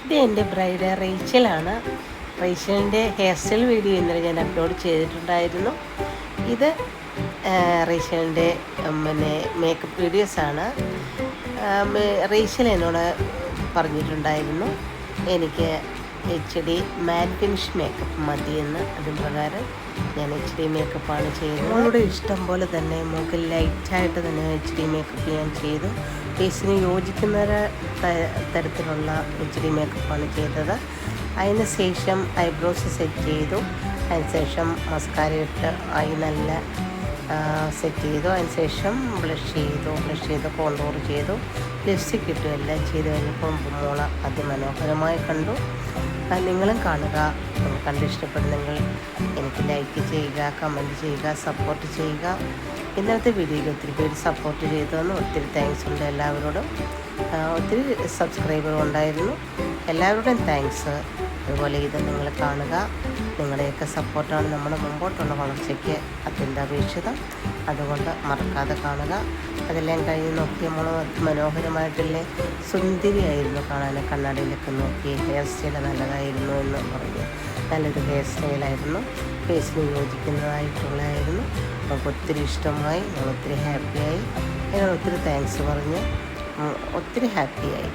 ഇത് എൻ്റെ bride റേച്ചലാണ്. റേച്ചലിൻ്റെ hair style video ഇന്നലെ ഞാൻ അപ്ലോഡ് ചെയ്തിട്ടുണ്ടായിരുന്നു. ഇത് റേച്ചലിൻ്റെ മേക്കപ്പ് വീഡിയോസാണ്. റേച്ചൽ എന്നോട് പറഞ്ഞിട്ടുണ്ടായിരുന്നു എനിക്ക് HD മാറ്റ് ഫിനിഷ് മേക്കപ്പ് മതിയെന്ന്. അതിന് പ്രകാരം ഞാൻ HD മേക്കപ്പാണ് ചെയ്തത്. മോളുടെ ഇഷ്ടം പോലെ തന്നെ മോൾക്ക് ലൈറ്റായിട്ട് തന്നെ HD മേക്കപ്പ് ഞാൻ ചെയ്തു. ഫേസിന് യോജിക്കുന്ന തരത്തിലുള്ള HD മേക്കപ്പാണ് ചെയ്തത്. അതിന് ശേഷം ഐബ്രോസ് സെറ്റ് ചെയ്തു. അതിനുശേഷം മസ്കാര ഇട്ട് ഐ നല്ല സെറ്റ് ചെയ്തു. അതിനുശേഷം ബ്ലഷ് ചെയ്തു കോണ്ടൂർ ചെയ്തു, ലിപ്സ്റ്റിക് ഇട്ടു. എല്ലാം ചെയ്ത് കഴിഞ്ഞപ്പോൾ മോള് അതിമനോഹരമായി കണ്ടു. നിങ്ങളും കാണുക. കണ്ട് ഇഷ്ടപ്പെടുന്നെങ്കിൽ എനിക്ക് ലൈക്ക് ചെയ്യുക, കമൻറ്റ് ചെയ്യുക, സപ്പോർട്ട് ചെയ്യുക. ഇന്നത്തെ വീഡിയോയിൽ ഒത്തിരി പേര് സപ്പോർട്ട് ചെയ്തതെന്ന് ഒത്തിരി താങ്ക്സ് ഉണ്ട് എല്ലാവരോടും. ഒത്തിരി സബ്സ്ക്രൈബർ ഉണ്ടായിരുന്നു. എല്ലാവരുടെയും താങ്ക്സ്. അതുപോലെ ഇത് നിങ്ങൾ കാണുക. നിങ്ങളുടെയൊക്കെ സപ്പോർട്ടാണ് നമ്മുടെ മുമ്പോട്ടുള്ള വളർച്ചയ്ക്ക് അത്യന്താപേക്ഷിതം. അതുകൊണ്ട് മറക്കാതെ കാണുക. അതെല്ലാം കഴിഞ്ഞ് നോക്കി നമ്മൾ മനോഹരമായിട്ടല്ലേ, സുന്ദരിയായിരുന്നു കാണാൻ. കണ്ണാടിയിലൊക്കെ നോക്കി ഹെയർ സ്റ്റൈൽ നല്ലതായിരുന്നു എന്ന് പറഞ്ഞു. നല്ലൊരു ഹെയർ സ്റ്റൈലായിരുന്നു, ഫേസിന് യോജിക്കുന്നതായിട്ടുള്ളതായിരുന്നു. നമുക്ക് ഒത്തിരി ഇഷ്ടമായി. ഞാൻ ഒത്തിരി ഹാപ്പിയായി. ഞാൻ ഒത്തിരി താങ്ക്സ് പറഞ്ഞ് ഒത്തിരി ഹാപ്പിയായി.